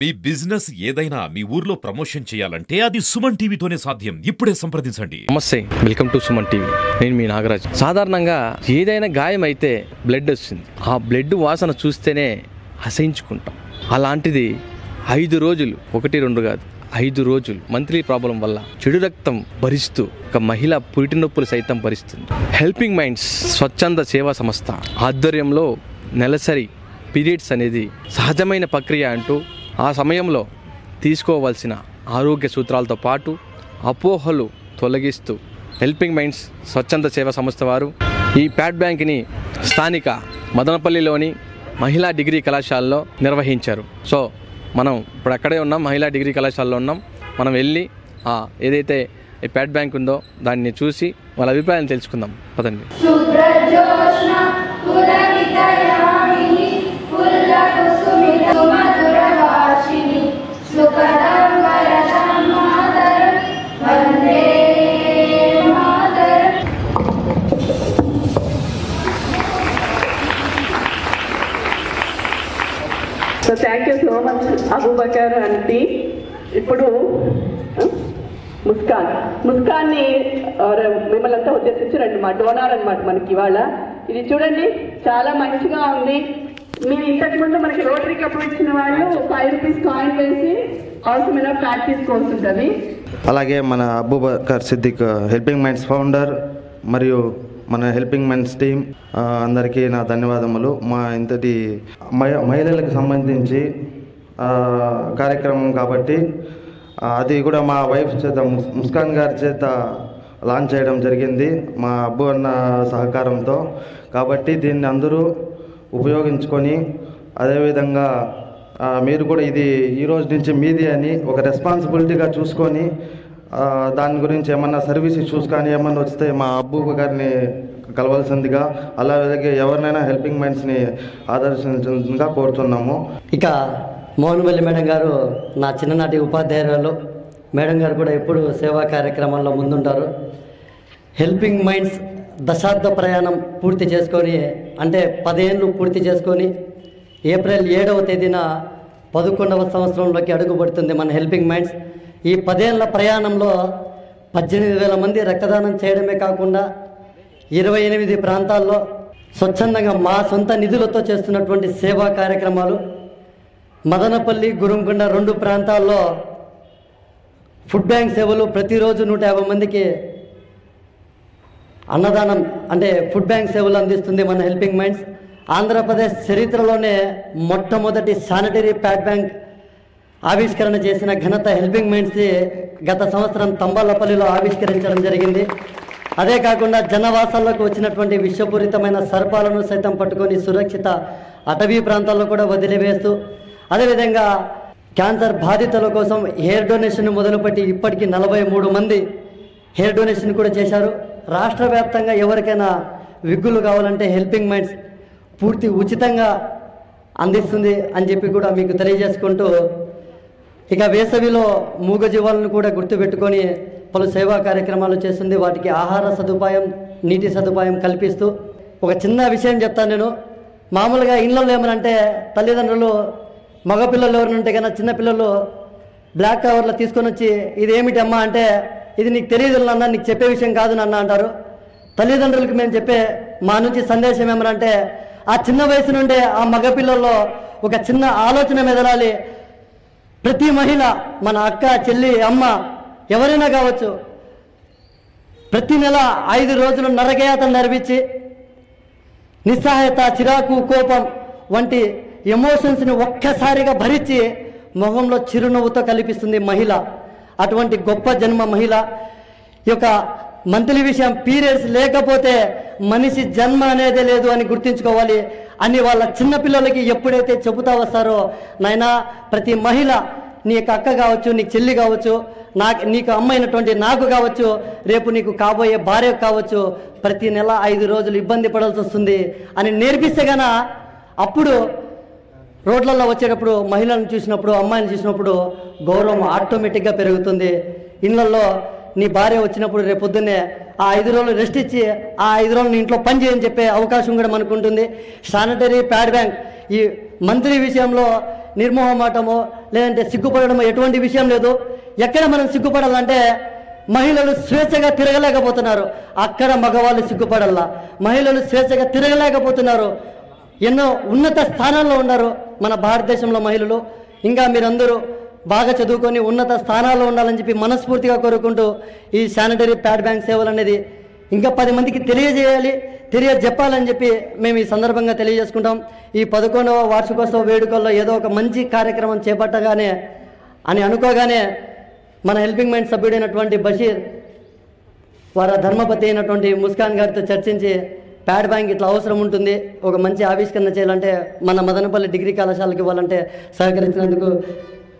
మీ business ఏదైనా మీ ఊర్లో promotion చేయాలంటే అది సుమన్ టీవీతోనే సాధ్యం. ఇప్పుడే సంప్రదించండి. నమస్తే, వెల్కమ్ టు సుమన్ టీవీ. నేను మీ నాగరాజ్. సాధారణంగా ఏదైనా గాయం అయితే బ్లడ్ వస్తుంది. ఆ బ్లడ్ వాసన చూస్తేనే అసహించుకుంటాం. అలాంటిది 5 రోజులు, 1-2 కాదు 5 రోజులు మంత్లీ ప్రాబ్లం వల్ల చెడు రక్తం భరిస్తూ ఒక మహిళ పురిటి నొప్పులు సైతం భరిస్తుంది. హెల్పింగ్ మైండ్స్ స్వచ్ఛంద సేవా సంస్థ ఆధ్వర్యంలో నెలసరి పీరియడ్స్ అనేది సహజమైన ప్రక్రియ అంటూ ఆ సమయంలో తీసుకోవాల్సిన ఆరోగ్య సూత్రాలతో పాటు అపోహలు తొలగిస్తూ హెల్పింగ్ మైండ్స్ స్వచ్ఛంద సేవా సంస్థ వారు ఈ ప్యాడ్ బ్యాంక్ని స్థానిక మదనపల్లిలోని మహిళా డిగ్రీ కళాశాలలో నిర్వహించారు. సో మనం ఇప్పుడు అక్కడే ఉన్నాం, మహిళా డిగ్రీ కళాశాలలో ఉన్నాం. మనం వెళ్ళి ఏదైతే ఈ ప్యాడ్ బ్యాంక్ ఉందో దాన్ని చూసి వాళ్ళ అభిప్రాయం తెలుసుకుందాం. పదండి. So thank you so much Abu Bakr aunty. ఇప్పుడు ముస్కాన్ని మిమ్మల్ని అంతా ఉద్దేశించారండి, మా డోనార్ అనమాట మనకి ఇవాళ. ఇది చూడండి, చాలా మంచిగా ఉంది. మీరు ఇంతకు ముందు మనకి రోటరీ కప్ ఇచ్చిన వాళ్ళు 5 రూపీస్ కాయిన్ వేసి అవసరమైన ప్యాక్ తీసుకోవాల్సి ఉంటుంది. అలాగే మన Abubakar Siddiq helping minds founder మరియు మన హెల్పింగ్ మైండ్స్ టీం అందరికీ నా ధన్యవాదములు. మా ఇంతటి మహిళలకు సంబంధించి కార్యక్రమం కాబట్టి అది కూడా మా వైఫ్ చేత ముస్కాన్ గారి చేత లాంచ్ చేయడం జరిగింది, మా అబ్బు అన్న సహకారంతో. కాబట్టి దీన్ని అందరూ ఉపయోగించుకొని, అదేవిధంగా మీరు కూడా ఇది ఈరోజు నుంచి మీది అని ఒక రెస్పాన్సిబిలిటీగా చూసుకొని దాని గురించి ఏమన్నా సర్వీస్ ఇష్యూస్ కానీ ఏమన్నా వస్తే మా అబ్బు గారిని కలవాల్సిందిగా, అలాగే ఎవరినైనా హెల్పింగ్ మైండ్స్ని ఆదర్శించాల్సిందిగా కోరుతున్నాము. ఇక మోహన్వల్లి మేడం గారు నా చిన్ననాటి ఉపాధ్యాయురాలు. మేడం గారు కూడా ఎప్పుడు సేవా కార్యక్రమాల్లో ముందుంటారు. హెల్పింగ్ మైండ్స్ దశాబ్ద ప్రయాణం పూర్తి చేసుకొని, అంటే 10 ఏళ్ళు పూర్తి చేసుకొని ఏప్రిల్ 7వ తేదీన 11వ సంవత్సరంలోకి అడుగుపడుతుంది మన హెల్పింగ్ మైండ్స్. ఈ 10 ఏళ్ల ప్రయాణంలో 18,000 మంది రక్తదానం చేయడమే కాకుండా 28 ప్రాంతాల్లో స్వచ్ఛందంగా మా సొంత నిధులతో చేస్తున్నటువంటి సేవా కార్యక్రమాలు, మదనపల్లి, గురుంకొండ 2 ప్రాంతాల్లో ఫుడ్ బ్యాంక్ సేవలు, ప్రతిరోజు 150 మందికి అన్నదానం అంటే ఫుడ్ బ్యాంక్ సేవలు అందిస్తుంది మన హెల్పింగ్ మైండ్స్. ఆంధ్రప్రదేశ్ చరిత్రలోనే మొట్టమొదటి శానిటరీ ప్యాడ్ బ్యాంక్ ఆవిష్కరణ చేసిన ఘనత హెల్పింగ్ మైండ్స్ది గత సంవత్సరం తంబాలపల్లిలో ఆవిష్కరించడం జరిగింది. అదే కాకుండా జనవాసాల్లోకి వచ్చినటువంటి విషపూరితమైన సర్పాలను సైతం పట్టుకొని సురక్షిత అటవీ ప్రాంతాల్లో కూడా వదిలివేస్తూ, అదేవిధంగా క్యాన్సర్ బాధితుల కోసం హెయిర్ డొనేషన్ మొదలుపెట్టి ఇప్పటికీ 43 మంది హెయిర్ డొనేషన్ కూడా చేశారు. రాష్ట్ర వ్యాప్తంగా ఎవరికైనా విగ్గులు కావాలంటే హెల్పింగ్ మైండ్స్ పూర్తి ఉచితంగా అందిస్తుంది అని చెప్పి కూడా మీకు తెలియజేసుకుంటూ, ఇక వేసవిలో మూగజీవాలను కూడా గుర్తుపెట్టుకొని పలు సేవా కార్యక్రమాలు చేస్తుంది. వాటికి ఆహార సదుపాయం, నీటి సదుపాయం కల్పిస్తూ, ఒక చిన్న విషయం చెప్తాను నేను. మామూలుగా ఇళ్ళల్లో ఏమనంటే తల్లిదండ్రులు మగపిల్లలు ఎవరినంటే కన్నా చిన్నపిల్లలు బ్లాక్ కవర్లో తీసుకొని వచ్చి ఇది ఏమిటి అమ్మా అంటే, ఇది నీకు తెలియదు నాన్న, నీకు చెప్పే విషయం కాదు నాన్న అంటారు. తల్లిదండ్రులకు మేము చెప్పే మా నుంచి సందేశం ఏమనంటే, ఆ చిన్న వయసు నుండే ఆ మగపిల్లల్లో ఒక చిన్న ఆలోచన మెదలాలి. ప్రతి మహిళ, మన అక్క, చెల్లి, అమ్మ ఎవరైనా కావచ్చు, ప్రతి నెల 5 రోజులు నరకయాతన నడిపించి నిస్సహాయత, చిరాకు, కోపం వంటి ఎమోషన్స్ని ఒక్కసారిగా భరించి మొహంలో చిరునవ్వుతో కల్పిస్తుంది మహిళ. అటువంటి గొప్ప జన్మ మహిళ. ఈ యొక్క మంత్లీ విషయం, పీరియడ్స్ లేకపోతే మనిషి జన్మ అనేదే లేదు అని గుర్తుంచుకోవాలి అని వాళ్ళ చిన్నపిల్లలకి ఎప్పుడైతే చెబుతా వస్తారో, నాయనా ప్రతి మహిళ, నీకు అక్క కావచ్చు, నీకు చెల్లి కావచ్చు, నీకు అమ్మ అయినటువంటి నాకు కావచ్చు, రేపు నీకు కాబోయే భార్య కావచ్చు, ప్రతి నెల 5 రోజులు ఇబ్బంది పడాల్సి వస్తుంది అని నేర్పిస్తే గన అప్పుడు రోడ్లలో వచ్చేటప్పుడు మహిళలను చూసినప్పుడు, అమ్మాయిని చూసినప్పుడు గౌరవం ఆటోమేటిక్గా పెరుగుతుంది. ఇళ్లలో నీ భార్య వచ్చినప్పుడు రేపు పొద్దున్నే ఆ 5 రోజులు రెస్ట్ ఇచ్చి ఆ 5 రోజులు నీ ఇంట్లో పని చేయని చెప్పే అవకాశం కూడా మనకు ఉంటుంది. శానిటరీ ప్యాడ్ బ్యాంక్ ఈ మంత్లీ విషయంలో నిర్మోహమాటమో లేదంటే సిగ్గుపడడమో ఎటువంటి విషయం లేదు. ఎక్కడ మనం సిగ్గుపడాలంటే మహిళలు స్వేచ్ఛగా తిరగలేకపోతున్నారు, అక్కడ మగవాళ్ళు సిగ్గుపడాల. మహిళలు స్వేచ్ఛగా తిరగలేకపోతున్నారు, ఎన్నో ఉన్నత స్థానాల్లో ఉన్నారు మన భారతదేశంలో మహిళలు. ఇంకా మీరందరూ బాగా చదువుకొని ఉన్నత స్థానాల్లో ఉండాలని చెప్పి మనస్ఫూర్తిగా కోరుకుంటూ ఈ శానిటరీ ప్యాడ్ బ్యాంక్ సేవలు అనేది ఇంకా 10 మందికి తెలియజెప్పాలని చెప్పి మేము ఈ సందర్భంగా తెలియజేసుకుంటాం. ఈ 11వ వార్షికోత్సవ వేడుకల్లో ఏదో ఒక మంచి కార్యక్రమం చేపట్టగానే అని అనుకోగానే మన హెల్పింగ్ మైండ్ సభ్యుడైనటువంటి బషీర్ వారి ధర్మపతి అయినటువంటి ముస్కాన్ గారితో చర్చించి ప్యాడ్ బ్యాంక్ ఇట్లా అవసరం ఉంటుంది, ఒక మంచి ఆవిష్కరణ చేయాలంటే మన మదనపల్లి డిగ్రీ కళాశాలకి ఇవ్వాలంటే సహకరించినందుకు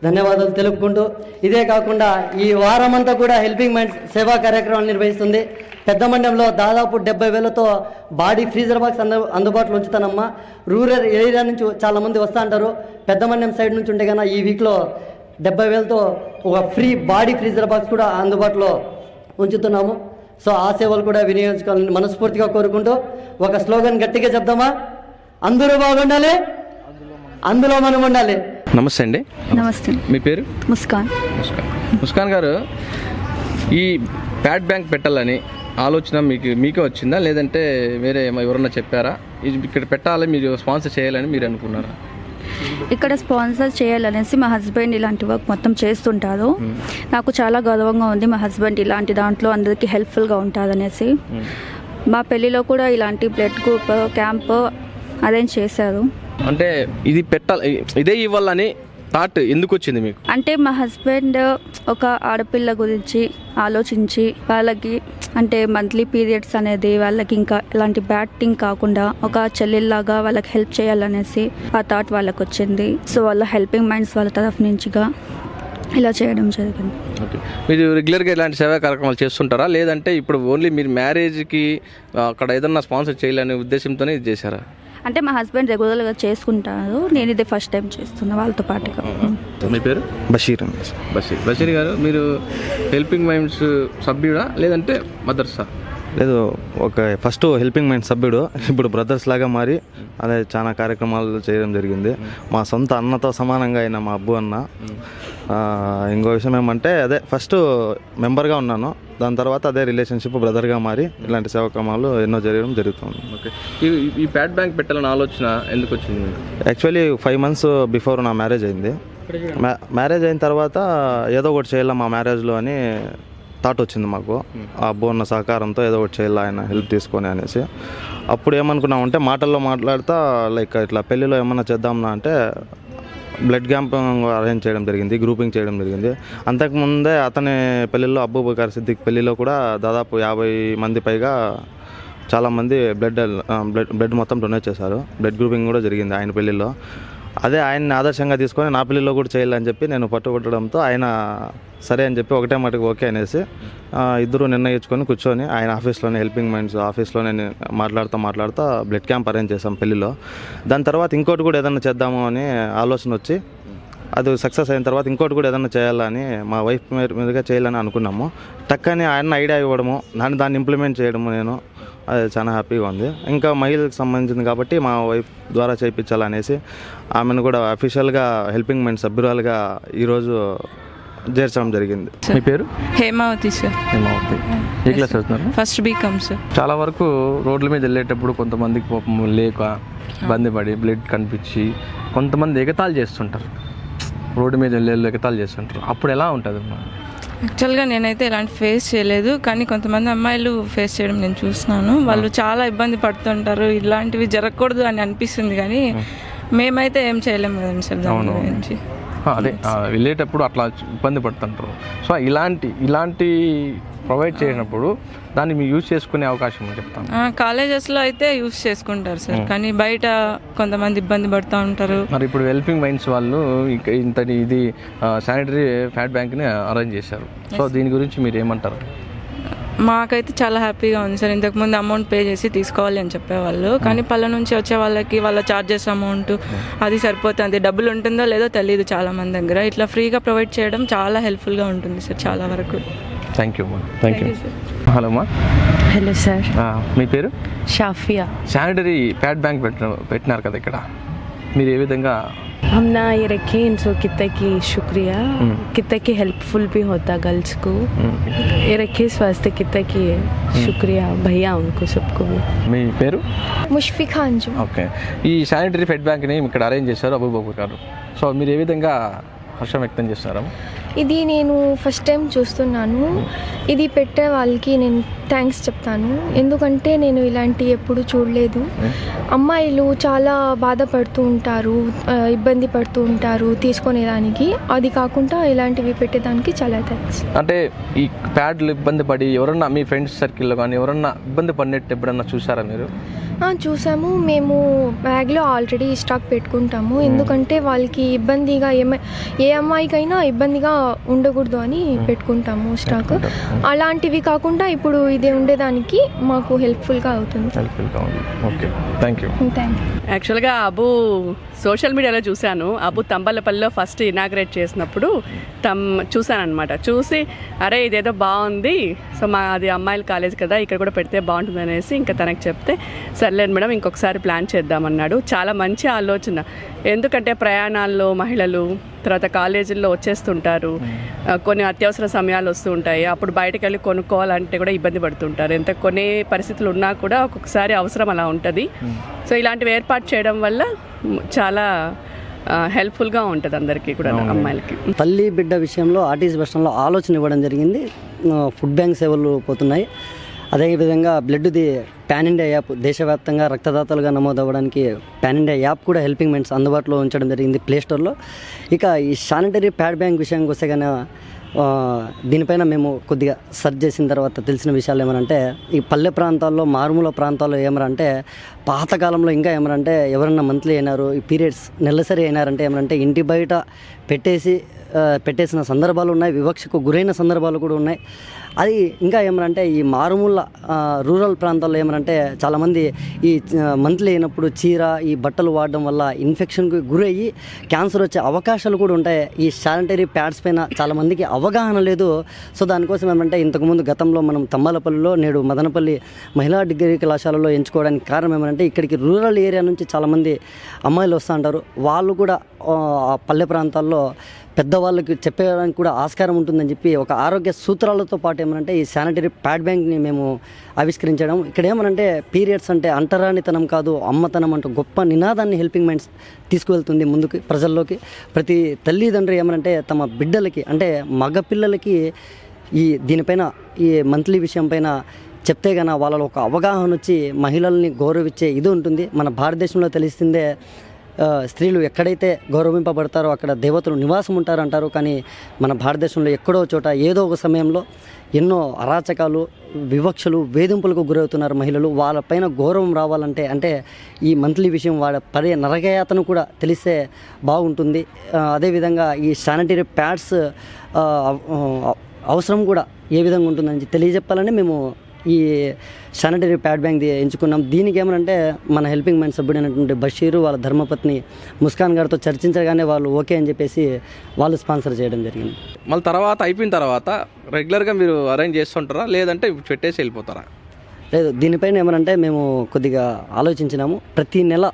ధన్యవాదాలు తెలుపుకుంటూ, ఇదే కాకుండా ఈ వారమంతా కూడా హెల్పింగ్ మైండ్స్ సేవా కార్యక్రమాలు నిర్వహిస్తుంది. పెద్దమండ్యంలో దాదాపు 70,000తో బాడీ ఫ్రీజర్ బాక్స్ అందుబాటులో ఉంచుతానమ్మా. రూరల్ ఏరియా నుంచి చాలామంది వస్తూ ఉంటారు, పెద్దమండ్యం సైడ్ నుంచి ఉంటే కన్నా ఈ వీక్లో 70,000తో ఒక ఫ్రీ బాడీ ఫ్రీజర్ బాక్స్ కూడా అందుబాటులో ఉంచుతున్నాము. సో ఆ సేవలు కూడా వినియోగించుకోవాలని మనస్ఫూర్తిగా కోరుకుంటూ ఒక స్లోగన్ గట్టిగా చెప్దామా? అందరూ బాగుండాలి, అందులో మనం ఉండాలి. నమస్తే అండి. నమస్తే. మీ పేరు? ముస్కాన్. ముస్కాన్ గారు, ఈ ప్యాడ్ బ్యాంక్ పెట్టాలని ఆలోచన మీకే వచ్చిందా, లేదంటే వేరే ఎవరన్నా చెప్పారా? ఇది ఇక్కడ పెట్టాలి, మీరు స్పాన్సర్ చేయాలని మీరు అనుకున్నారా? ఇక్కడ స్పాన్సర్ చేయాలనేసి మా హస్బెండ్ ఇలాంటి వర్క్ మొత్తం చేస్తుంటారు. నాకు చాలా గౌరవంగా ఉంది, మా హస్బెండ్ ఇలాంటి దాంట్లో అందరికీ హెల్ప్ఫుల్గా ఉంటారనేసి. మా పెళ్ళిలో కూడా ఇలాంటి బ్లడ్ గ్రూప్ క్యాంప్ అరేంజ్ చేశారు. అంటే ఇది పెట్టాలి, ఇదే ఇవ్వాలని థాట్ ఎందుకు వచ్చింది మీకు? అంటే మా హస్బెండ్ ఒక ఆడపిల్ల గురించి ఆలోచించి వాళ్ళకి అంటే మంత్లీ పీరియడ్స్ అనేది వాళ్ళకి ఇంకా ఎలాంటి బ్యాడ్ థింగ్ కాకుండా ఒక చెల్లెల్లాగా వాళ్ళకి హెల్ప్ చేయాలనేసి ఆ థాట్ వాళ్ళకి వచ్చింది. సో వాళ్ళ హెల్పింగ్ మైండ్స్ వాళ్ళ తరఫు నుంచిగా ఇలా చేయడం జరిగింది. ఓకే, మీరు రెగ్యులర్గా ఇలాంటి సేవా కార్యక్రమాలు చేస్తుంటారా, లేదంటే ఇప్పుడు ఓన్లీ మీరు మ్యారేజ్కి అక్కడ ఏదన్నా స్పాన్సర్ చేయాలనే ఉద్దేశంతోనే ఇది చేశారా? అంటే మా హస్బెండ్ రెగ్యులర్గా చేసుకుంటారు, నేను ఇది ఫస్ట్ టైం చేస్తున్నా వాళ్ళతో పాటుగా. మీ పేరు? బషీర్. బషీర్ గారు, మీరు హెల్పింగ్ మైండ్స్ సభ్యుడా లేదంటే మదర్సా? లేదు, ఒక ఫస్ట్ హెల్పింగ్ మైండ్ సభ్యుడు, ఇప్పుడు బ్రదర్స్ లాగా మారి అదే చాలా కార్యక్రమాలు చేయడం జరిగింది. మా సొంత అన్నతో సమానంగా అయిన మా అబ్బు అన్న. ఇంకో విషయం ఏమంటే అదే ఫస్ట్ మెంబర్గా ఉన్నాను, దాని తర్వాత అదే రిలేషన్షిప్ బ్రదర్గా మారి ఇలాంటి సేవక్రమాలు ఎన్నో జరగడం జరుగుతుంది. ఓకే, ఈ ప్యాడ్ బ్యాంక్ పెట్టాలని ఆలోచన ఎందుకు వచ్చింది? యాక్చువల్లీ 5 months బిఫోర్ నా మ్యారేజ్ అయింది. మ్యారేజ్ అయిన తర్వాత ఏదో ఒకటి చేయాలి మా మ్యారేజ్లో అని థాట్ వచ్చింది మాకు. ఆ అబ్బు ఉన్న సహకారంతో ఏదో ఒకటి చేయాలి ఆయన హెల్ప్ తీసుకొని అనేసి. అప్పుడు ఏమనుకున్నామంటే మాటల్లో మాట్లాడుతూ లైక్ ఇట్లా పెళ్ళిలో ఏమన్నా చేద్దామన్నా అంటే బ్లడ్ క్యాంప్ అరేంజ్ చేయడం జరిగింది, గ్రూపింగ్ చేయడం జరిగింది. అంతకుముందే అతని పెళ్ళిలో అబూబకర్ సిద్దిక్ పెళ్ళిలో కూడా దాదాపు 50 మంది పైగా చాలామంది బ్లడ్ మొత్తం డొనేట్ చేశారు. బ్లడ్ గ్రూపింగ్ కూడా జరిగింది ఆయన పెళ్ళిలో. అదే ఆయన్ని ఆదర్శంగా తీసుకొని నా పెళ్ళిలో కూడా చేయాలని చెప్పి నేను పట్టుబట్టడంతో ఆయన సరే అని చెప్పి ఒకటే మటుకు ఓకే అనేసి ఇద్దరు నిర్ణయించుకొని కూర్చొని ఆయన ఆఫీస్లోనే హెల్పింగ్ మైండ్స్ ఆఫీస్లోనే మాట్లాడుతూ బ్లడ్ క్యాంప్ అరేంజ్ చేసాం పెళ్ళిలో. దాని తర్వాత ఇంకోటి కూడా ఏదైనా చేద్దాము అని ఆలోచన వచ్చి అది సక్సెస్ అయిన తర్వాత ఇంకోటి కూడా ఏదైనా చేయాలని మా వైఫ్ మీదుగా చేయాలని అనుకున్నాము. టక్కని ఆయన ఐడియా ఇవ్వడము, దాన్ని ఇంప్లిమెంట్ చేయడము నేను అది చాలా హ్యాపీగా ఉంది. ఇంకా మహిళలకు సంబంధించింది కాబట్టి మా వైఫ్ ద్వారా చేయించాలనేసి ఆమెను కూడా అఫీషియల్గా హెల్పింగ్ మైండ్ సభ్యురాలుగా ఈరోజు చేర్చడం జరిగింది. మీ పేరు? హేమావతి సార్. హేమావతి, ఏ క్లాస్ చదువుతున్నారు? First BCom sir. చాలా వరకు రోడ్ల మీద వెళ్ళేటప్పుడు కొంతమందికి పాపం లేక ఇబ్బంది పడి బ్లడ్ కనిపించి కొంతమంది ఎగతాళి చేస్తుంటారు, రోడ్డు మీద వెళ్ళే ఎగతాళి చేస్తుంటారు. అప్పుడు ఎలా ఉంటుంది? యాక్చువల్గా నేనైతే ఇలాంటి ఫేస్ చేయలేదు, కానీ కొంతమంది అమ్మాయిలు ఫేస్ చేయడం నేను చూస్తున్నాను. వాళ్ళు చాలా ఇబ్బంది పడుతుంటారు, ఇలాంటివి జరగకూడదు అని అనిపిస్తుంది, కానీ మేమైతే ఏం చేయలేము కదండి సార్ దాని గురించి. అదే వెళ్ళేటప్పుడు అట్లా ఇబ్బంది పడుతుంటారు. సో ఇలాంటి ప్రొవైడ్ చేసినప్పుడు దాన్ని మీరు యూజ్ చేసుకునే అవకాశం చెప్తాను. కాలేజెస్లో అయితే యూజ్ చేసుకుంటారు సార్, కానీ బయట కొంతమంది ఇబ్బంది పడుతూ ఉంటారు. మరి ఇప్పుడు హెల్పింగ్ మైండ్స్ వాళ్ళు ఇది శానిటరీ ప్యాడ్ బ్యాంక్ని అరేంజ్ చేశారు. సో దీని గురించి మీరు ఏమంటారు? మాకైతే చాలా హ్యాపీగా ఉంది సార్. ఇంతకుముందు అమౌంట్ పే చేసి తీసుకోవాలి అని చెప్పేవాళ్ళు, కానీ పల్లె నుంచి వచ్చే వాళ్ళకి వాళ్ళ ఛార్జెస్ అమౌంట్ అది సరిపోతుంది, డబ్బులు ఉంటుందో లేదో తెలియదు చాలా మంది దగ్గర. ఇట్లా ఫ్రీగా ప్రొవైడ్ చేయడం చాలా హెల్ప్ఫుల్గా ఉంటుంది సార్ చాలా వరకు. Thank you. హలో అమ్మా. Hello sir. మీ పేరు? షాఫియా. శానిటరీ ప్యాడ్ బ్యాంక్ పెట్టినారు కదా ఇక్కడ, మీరు ఏ విధంగా हम ना ये रखे इनसे कितना की शुक्रिया, कितना की हेल्पफुल भी होता गर्ल्स को, ये रखे इस वास्ते कितना की शुक्रिया भैया उनको सबको भी। మీ పేరు? ముష్ఫిక్ అంజు. ఓకే. ఈ శానిటరీ ఫెడ్ బ్యాంక్ని ఇక్కడ అరేంజ్ చేశారు అబూబకర్ గారు. సో మీరు ఏ విధంగా హర్షం వ్యక్తం చేస్తారా? ఇది నేను ఫస్ట్ టైం చూస్తున్నాను. ఇది పెట్టే వాళ్ళకి నేను థ్యాంక్స్ చెప్తాను, ఎందుకంటే నేను ఇలాంటి ఎప్పుడు చూడలేదు. అమ్మాయిలు చాలా బాధపడుతూ ఉంటారు, ఇబ్బంది పడుతూ ఉంటారు తీసుకునేదానికి, అది కాకుండా ఇలాంటివి పెట్టేదానికి చాలా థ్యాంక్స్. అంటే ఈ ప్యాడ్లు ఇబ్బంది పడి ఎవరన్నా మీ ఫ్రెండ్స్ సర్కిల్లో కానీ ఎవరన్నా ఇబ్బంది పడినట్టు ఎప్పుడన్నా చూసారా మీరు? చూసాము. మేము బ్యాగ్లో ఆల్రెడీ స్టాక్ పెట్టుకుంటాము, ఎందుకంటే వాళ్ళకి ఇబ్బందిగా ఏ అమ్మాయికైనా ఇబ్బందిగా ఉండకూడదు అని పెట్టుకుంటాము స్టాక్. అలాంటివి కాకుండా ఇప్పుడు ఇదే ఉండేదానికి మాకు హెల్ప్ఫుల్గా అవుతుంది. Okay, thank you. యాక్చువల్గా అబు సోషల్ మీడియాలో చూశాను. అబు తంబలపల్లిలో ఫస్ట్ ఇనాగ్రేట్ చేసినప్పుడు చూశానమాట. చూసి అరే ఇదేదో బాగుంది, సో అది అమ్మాయిల కాలేజ్ కదా, ఇక్కడ కూడా పెడితే బాగుంటుంది అనేసి ఇంకా తనకు చెప్తే సర్లేండి మేడం ఇంకొకసారి ప్లాన్ చేద్దామన్నాడు. చాలా మంచి ఆలోచన, ఎందుకంటే ప్రయాణాల్లో మహిళలు తర్వాత కాలేజీల్లో వచ్చేస్తుంటారు, కొన్ని అత్యవసర సమయాలు వస్తూ ఉంటాయి, అప్పుడు బయటకు వెళ్ళి కొనుక్కోవాలంటే కూడా ఇబ్బంది పడుతుంటారు. ఎంత కొనే పరిస్థితులు ఉన్నా కూడా ఒక్కొక్కసారి అవసరం అలా ఉంటుంది. సో ఇలాంటివి ఏర్పాటు చేయడం వల్ల చాలా హెల్ప్ఫుల్గా ఉంటుంది అందరికీ కూడా, అమ్మాయిలకి. తల్లి బిడ్డ విషయంలో ఆర్టీసీ బస్ స్టాండ్లో ఆలోచన ఇవ్వడం జరిగింది. ఫుడ్ బ్యాంక్ సేవలు పోతున్నాయి. అదేవిధంగా బ్లడ్ది పాన్ ఇండియా యాప్, దేశవ్యాప్తంగా రక్తదాతలుగా నమోదవ్వడానికి పాన్ ఇండియా యాప్ కూడా హెల్పింగ్ మైండ్స్ అందుబాటులో ఉంచడం జరిగింది ప్లే స్టోర్లో. ఇక ఈ శానిటరీ ప్యాడ్ బ్యాంక్ విషయానికి వస్తే కానీ దీనిపైన మేము కొద్దిగా సెర్చ్ చేసిన తర్వాత తెలిసిన విషయాలు ఏమనంటే, ఈ పల్లె ప్రాంతాల్లో మారుమూల ప్రాంతాల్లో ఏమరంటే పాతకాలంలో ఇంకా ఏమరంటే ఎవరన్నా మంత్లీ అయినారు, ఈ పీరియడ్స్ నెలసరి అయినారంటే ఏమరంటే ఇంటి బయట పెట్టేసిన సందర్భాలు ఉన్నాయి, వివక్షకు గురైన సందర్భాలు కూడా ఉన్నాయి. అది ఇంకా ఏమనంటే ఈ మారుమూల రూరల్ ప్రాంతాల్లో ఏమనంటే చాలామంది ఈ మంత్లీ అయినప్పుడు చీర ఈ బట్టలు వాడడం వల్ల ఇన్ఫెక్షన్కి గురయ్యి క్యాన్సర్ వచ్చే అవకాశాలు కూడా ఉంటాయి. ఈ శానిటరీ ప్యాడ్స్ పైన చాలామందికి అవగాహన లేదు. సో దానికోసం ఏమంటే ఇంతకుముందు గతంలో మనం తమ్మలపల్లిలో, నేడు మదనపల్లి మహిళా డిగ్రీ కళాశాలలో ఎంచుకోవడానికి కారణం ఏమంటే ఇక్కడికి రూరల్ ఏరియా నుంచి చాలామంది అమ్మాయిలు వస్తూ ఉంటారు. వాళ్ళు కూడా పల్లె ప్రాంతాల్లో పెద్దవాళ్ళకి చెప్పడానికి కూడా ఆస్కారం ఉంటుందని చెప్పి ఒక ఆరోగ్య సూత్రాలతో పాటు ఏమనంటే ఈ శానిటరీ ప్యాడ్ బ్యాంక్ని మేము ఆవిష్కరించడం. ఇక్కడ ఏమనంటే పీరియడ్స్ అంటే అంటరానితనం కాదు అమ్మతనం అంటూ గొప్ప నినాదాన్ని హెల్పింగ్ మైండ్స్ తీసుకువెళ్తుంది ముందుకు ప్రజల్లోకి. ప్రతి తల్లిదండ్రులు ఏమనంటే తమ బిడ్డలకి అంటే మగపిల్లలకి దీనిపైన ఈ మంత్లీ విషయం పైన చెప్తే కన్నా వాళ్ళలో ఒక అవగాహన వచ్చి మహిళల్ని గౌరవించే ఇది ఉంటుంది. మన భారతదేశంలో తెలిసిందే స్త్రీలు ఎక్కడైతే గౌరవింపబడతారో అక్కడ దేవతలు నివాసం ఉంటారంటారు. కానీ మన భారతదేశంలో ఎక్కడో చోట ఏదో ఒక సమయంలో ఎన్నో అరాచకాలు, వివక్షలు, వేధింపులకు గురవుతున్నారు మహిళలు. వాళ్ళపైన గౌరవం రావాలంటే అంటే ఈ మంత్లీ విషయం వాళ్ళ పడే నరకయాతను కూడా తెలిస్తే బాగుంటుంది. అదేవిధంగా ఈ శానిటరీ ప్యాడ్స్ అవసరం కూడా ఏ విధంగా ఉంటుందని తెలియజెప్పాలని మేము ఈ శానిటరీ ప్యాడ్ బ్యాంక్ ఎంచుకున్నాం. దీనికి ఏమనంటే మన హెల్పింగ్ మైండ్ సభ్యుడైనటువంటి బషీరు వాళ్ళ ధర్మపత్ని ముస్కాన్ గారితో చర్చించగానే వాళ్ళు ఓకే అని చెప్పేసి వాళ్ళు స్పాన్సర్ చేయడం జరిగింది. మళ్ళీ తర్వాత అయిపోయిన తర్వాత రెగ్యులర్గా మీరు అరేంజ్ చేస్తుంటారా లేదంటే పెట్టేసి వెళ్ళిపోతారా? లేదు, దీనిపైన ఏమనంటే మేము కొద్దిగా ఆలోచించినాము. ప్రతి నెల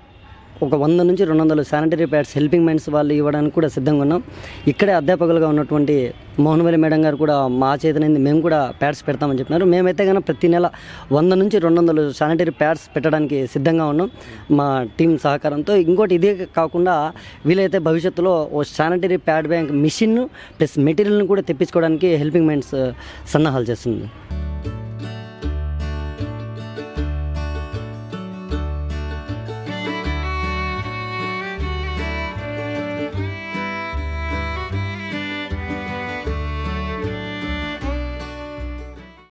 ఒక 100 నుంచి 200 శానిటరీ ప్యాడ్స్ హెల్పింగ్ మైండ్స్ వాళ్ళు ఇవ్వడానికి కూడా సిద్ధంగా ఉన్నాం. ఇక్కడే అధ్యాపకులుగా ఉన్నటువంటి మోహన్వల్లి మేడం గారు కూడా మా చేతనైంది మేము కూడా ప్యాడ్స్ పెడతామని చెప్పినారు. మేమైతే కనుక ప్రతి నెల 100 నుంచి 200 శానిటరీ ప్యాడ్స్ పెట్టడానికి సిద్ధంగా ఉన్నాం మా టీం సహకారంతో. ఇంకోటి ఇదే కాకుండా వీలైతే భవిష్యత్తులో ఓ sanitary pad bank machine plus మెటీరియల్ని కూడా తెప్పించుకోవడానికి హెల్పింగ్ మైండ్స్ సన్నాహాలు చేస్తుంది.